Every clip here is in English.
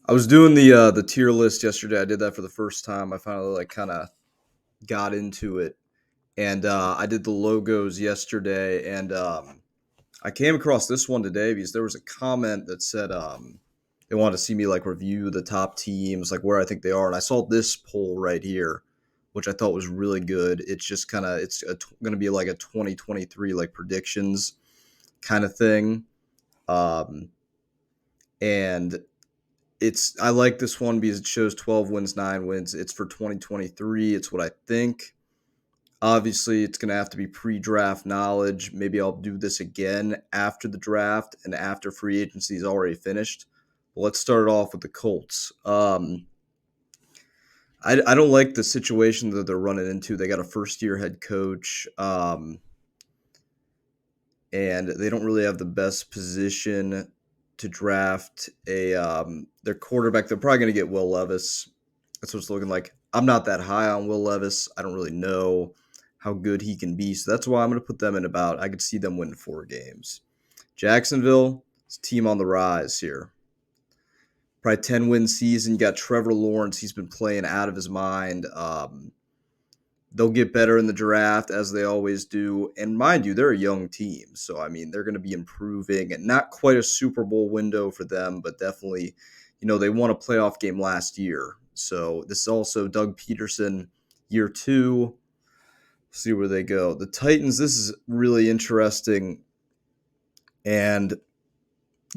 I was doing the tier list yesterday. I did that for the first time. I finally kind of got into it, and I did the logos yesterday, and I came across this one today because there was a comment that said they wanted to see me review the top teams, like where I think they are, and I saw this poll right here, which I thought was really good. It's just kind of going to be like a 2023 predictions kind of thing, um, and I like this one because it shows 12 wins, 9 wins. It's for 2023. It's what I think. Obviously, it's going to have to be pre-draft knowledge. Maybe I'll do this again after the draft and after free agency is already finished. But let's start it off with the Colts. I don't like the situation that they're running into. They got a first-year head coach, and they don't really have the best position to draft their quarterback. They're probably going to get Will Levis. That's what it's looking like. I'm not that high on Will Levis. I don't really know how good he can be. So that's why I'm going to put them in about, I could see them winning 4 games. Jacksonville, it's a team on the rise here. Probably 10-win season. You got Trevor Lawrence. He's been playing out of his mind. They'll get better in the draft as they always do. And mind you, they're a young team. So, I mean, they're going to be improving. And not quite a Super Bowl window for them, but definitely, they won a playoff game last year. So this is also Doug Peterson, year 2. See where they go. The Titans, this is really interesting. And,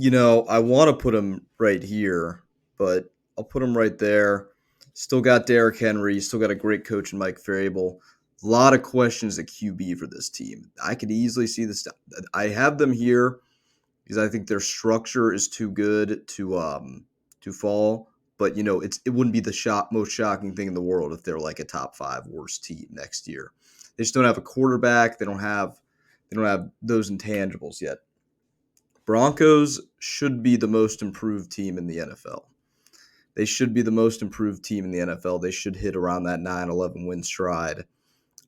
I want to put them right here, but I'll put them right there. Still got Derrick Henry. Still got a great coach in Mike Vrabel. A lot of questions at QB for this team. I could easily see this. I have them here because I think their structure is too good to fall. But it wouldn't be the most shocking thing in the world if they're like a top 5 worst team next year. They just don't have a quarterback. They don't have those intangibles yet. Broncos should be the most improved team in the NFL. They should be the most improved team in the NFL. They should hit around that 9-11 win stride.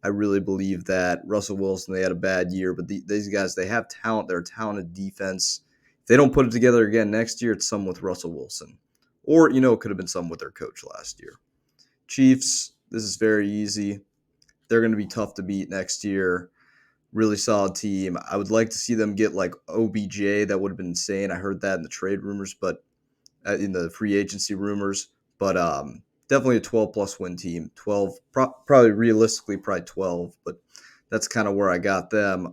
I really believe that. Russell Wilson, they had a bad year, but these guys, they have talent. They're a talented defense. If they don't put it together again next year, it's some with Russell Wilson. Or, it could have been some with their coach last year. Chiefs, this is very easy. They're going to be tough to beat next year. Really solid team. I would like to see them get like OBJ. That would have been insane. I heard that in the trade rumors, but in the free agency rumors. But definitely a 12-plus win team. 12, probably realistically, probably 12. But that's kind of where I got them.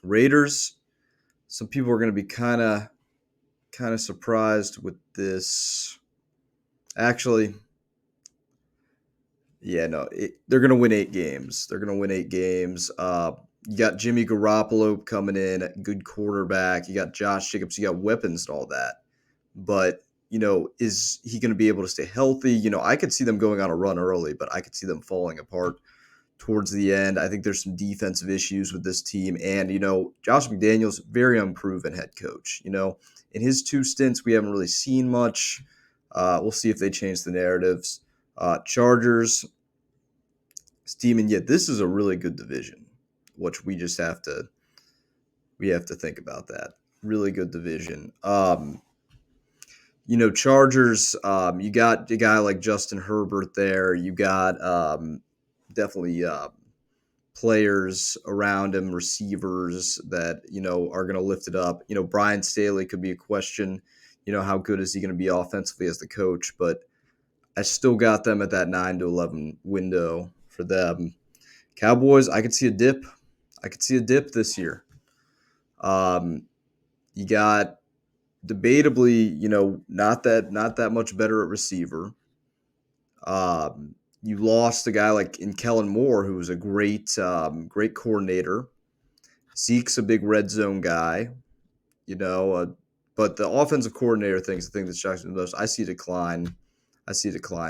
Raiders. Some people are going to be kind of surprised with this. Actually, yeah, no, they're going to win 8 games. They're going to win 8 games. You got Jimmy Garoppolo coming in, good quarterback. You got Josh Jacobs. You got weapons and all that. But, is he going to be able to stay healthy? I could see them going on a run early, but I could see them falling apart towards the end. I think there's some defensive issues with this team. And, Josh McDaniels, very unproven head coach. In his 2 stints, we haven't really seen much. We'll see if they change the narratives. Chargers, Steam, and yet this is a really good division, which we just have to think about that. Really good division. Chargers, you got a guy like Justin Herbert there. You got definitely players around him, receivers that, are going to lift it up. Brian Staley could be a question. How good is he going to be offensively as the coach? But I still got them at that 9-11 window for them. Cowboys, I could see a dip. I could see a dip this year. You got debatably, not that much better at receiver. You lost a guy like in Kellen Moore, who was a great coordinator. Zeke's a big red zone guy, but the offensive coordinator thing is the thing that shocks me the most. I see a decline.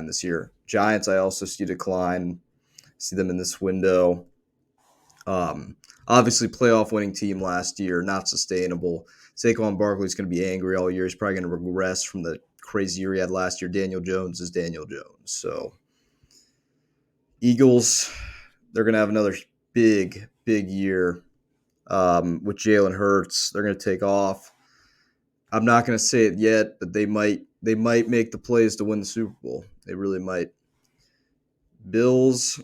This year. Giants, I also see a decline. See them in this window. Obviously, playoff winning team last year, not sustainable. Saquon Barkley's going to be angry all year. He's probably going to regress from the crazy year he had last year. Daniel Jones is Daniel Jones. So, Eagles, they're going to have another big year with Jalen Hurts. They're going to take off. I'm not going to say it yet, but they might make the plays to win the Super Bowl. They really might. Bills,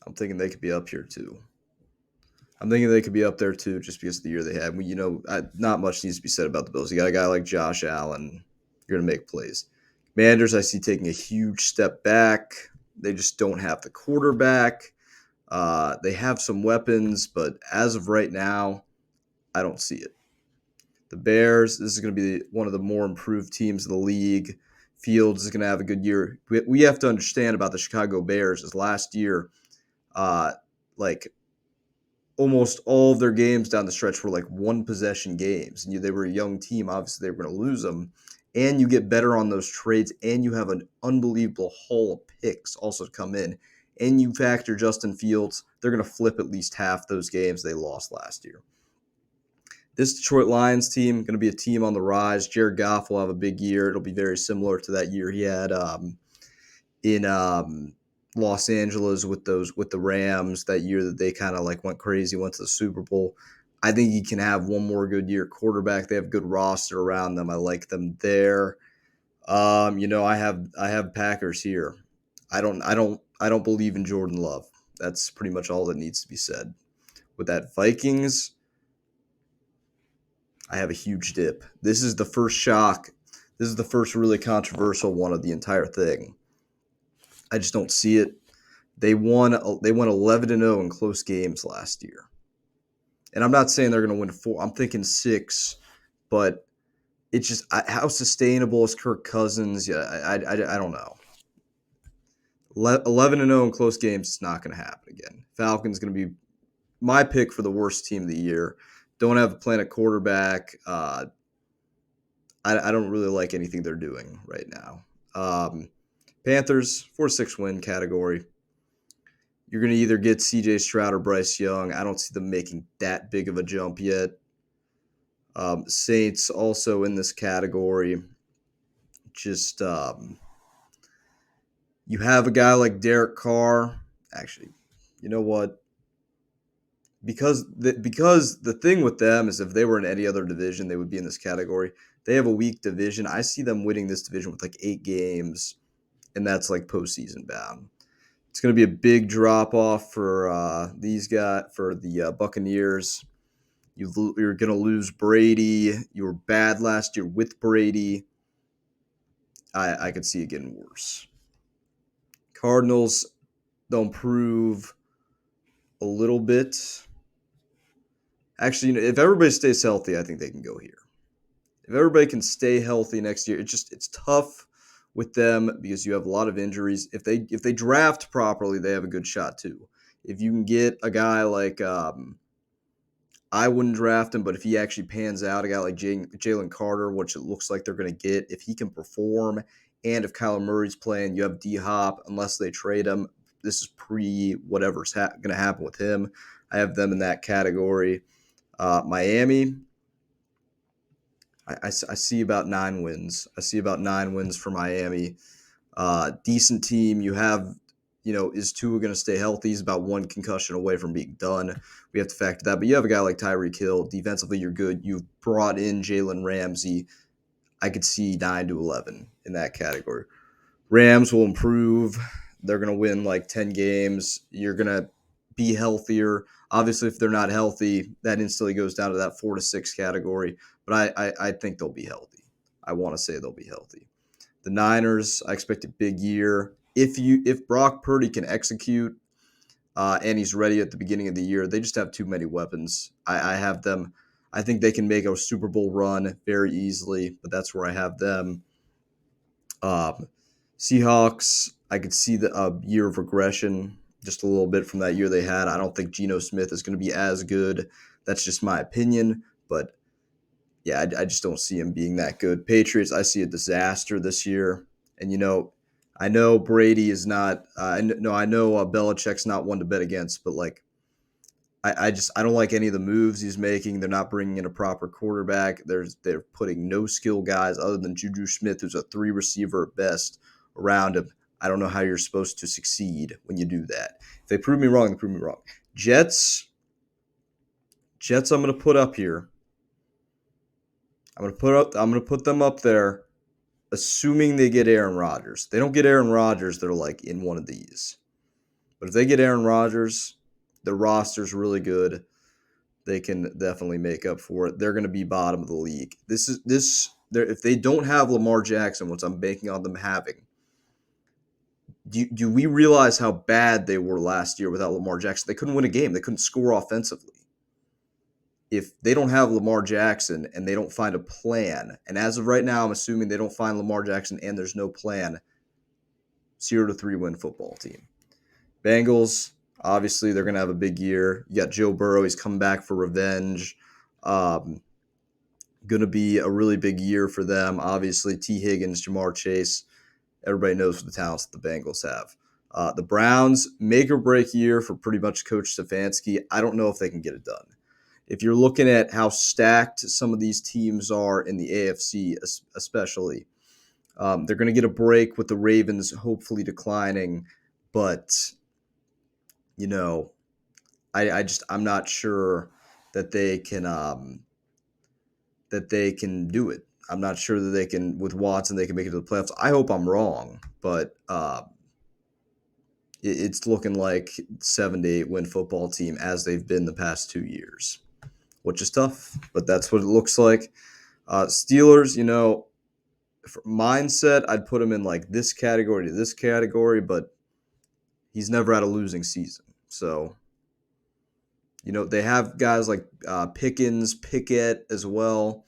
I'm thinking they could be up here too. I'm thinking they could be up there too, just because of the year they had. Not much needs to be said about the Bills. You got a guy like Josh Allen, you're going to make plays. Commanders, I see taking a huge step back. They just don't have the quarterback. They have some weapons, but as of right now, I don't see it. The Bears, this is going to be one of the more improved teams in the league. Fields is going to have a good year. We have to understand about the Chicago Bears is last year, uh, like almost all of their games down the stretch were like one possession games. And they were a young team. Obviously, they were going to lose them. And you get better on those trades, and you have an unbelievable haul of picks also to come in. And you factor Justin Fields, they're going to flip at least half those games they lost last year. This Detroit Lions team going to be a team on the rise. Jared Goff will have a big year. It'll be very similar to that year he had in Los Angeles with the Rams that year that they kind of like went crazy, went to the Super Bowl. I think he can have one more good year. Quarterback, they have a good roster around them. I like them there. I have Packers here. I don't believe in Jordan Love. That's pretty much all that needs to be said. With that Vikings, I have a huge dip. This is the first shock. This is the first really controversial one of the entire thing. I just don't see it. They won 11-0 in close games last year. And I'm not saying they're going to win 4. I'm thinking 6, but it's just how sustainable is Kirk Cousins? Yeah, I don't know. 11-0 in close games is not going to happen again. Falcons going to be my pick for the worst team of the year. Don't have a plan at quarterback. I don't really like anything they're doing right now. Panthers, 4-6 win category. You're going to either get CJ Stroud or Bryce Young. I don't see them making that big of a jump yet. Saints also in this category. Just you have a guy like Derek Carr. Actually, you know what? Because the thing with them is if they were in any other division, they would be in this category. They have a weak division. I see them winning this division with like 8 games, and that's like postseason bound. It's going to be a big drop off for these guys, for the Buccaneers. You're going to lose Brady. You were bad last year with Brady. I could see it getting worse. Cardinals, they'll improve a little bit. Actually, if everybody stays healthy, I think they can go here. If everybody can stay healthy next year, it's tough with them because you have a lot of injuries. If they draft properly, they have a good shot too. If you can get a guy like I wouldn't draft him, but if he actually pans out, a guy like Jalen Carter, which it looks like they're going to get, if he can perform, and if Kyler Murray's playing, you have D-Hop, unless they trade him. This is pre whatever's going to happen with him. I have them in that category. Miami, I see about 9 wins. I see about 9 wins for Miami. Decent team. You have, is Tua going to stay healthy? He's about 1 concussion away from being done. We have to factor that. But you have a guy like Tyreek Hill. Defensively, you're good. You've brought in Jalen Ramsey. I could see 9-11 in that category. Rams will improve. They're going to win like 10 games. You're going to be healthier. Obviously, if they're not healthy, that instantly goes down to that 4-6 category. But I think they'll be healthy. I want to say they'll be healthy. The Niners, I expect a big year. If Brock Purdy can execute and he's ready at the beginning of the year, they just have too many weapons. I have them. I think they can make a Super Bowl run very easily, but that's where I have them. Seahawks, I could see the year of regression just a little bit from that year they had. I don't think Geno Smith is going to be as good. That's just my opinion, but yeah, I just don't see him being that good. Patriots, I see a disaster this year. And, I know Brady is not I know Belichick's not one to bet against, but, like, I don't like any of the moves he's making. They're not bringing in a proper quarterback. They're putting no skill guys other than Juju Smith, who's a 3 receiver at best, around him. I don't know how you're supposed to succeed when you do that. If they prove me wrong, they prove me wrong. Jets, Jets I'm going to put up here. I'm going to put them up there assuming they get Aaron Rodgers. If they don't get Aaron Rodgers, they're like in one of these. But if they get Aaron Rodgers, the roster's really good. They can definitely make up for it. They're going to be bottom of the league. If they don't have Lamar Jackson, which I'm banking on them having, do we realize how bad they were last year without Lamar Jackson? They couldn't win a game. They couldn't score offensively. If they don't have Lamar Jackson and they don't find a plan, and as of right now, I'm assuming they don't find Lamar Jackson and there's no plan, 0-3 win football team. Bengals, obviously, they're going to have a big year. You got Joe Burrow. He's coming back for revenge. Going to be a really big year for them. Obviously, T. Higgins, Jamar Chase. Everybody knows the talents that the Bengals have. The Browns, make or break year for pretty much Coach Stefanski. I don't know if they can get it done. If you're looking at how stacked some of these teams are in the AFC, especially, they're going to get a break with the Ravens hopefully declining, but I'm not sure that they can do it. I'm not sure that they can, with Watson, they can make it to the playoffs. I hope I'm wrong, but it's looking like 7-8 win football team as they've been the past 2 years, which is tough, but that's what it looks like. Steelers, for mindset, I'd put him in like this category to this category, but he's never had a losing season. So, they have guys like Pickens, Pickett as well.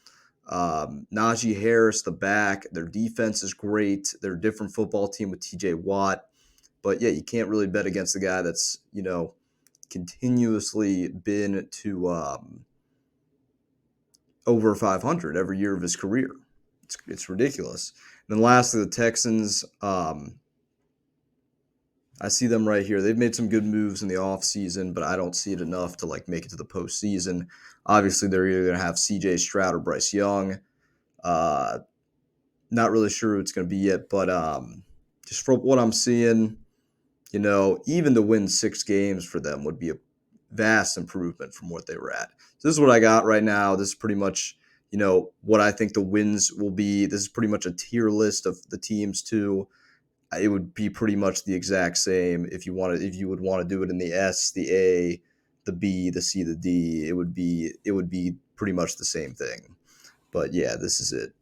Najee Harris, the back. Their defense is great. They're a different football team with TJ Watt. But, yeah, you can't really bet against the guy that's, continuously been to over 500 every year of his career. It's ridiculous. And then lastly, the Texans, I see them right here. They've made some good moves in the offseason, but I don't see it enough to make it to the postseason. Obviously, they're either going to have C.J. Stroud or Bryce Young. Not really sure who it's going to be yet, but just from what I'm seeing, even to win 6 games for them would be a vast improvement from what they were at. So this is what I got right now. This is pretty much, what I think the wins will be. This is pretty much a tier list of the teams too. It would be pretty much the exact same if you would want to do it in the S, the A, the B, the C, the D. It would be pretty much the same thing. But yeah, this is it.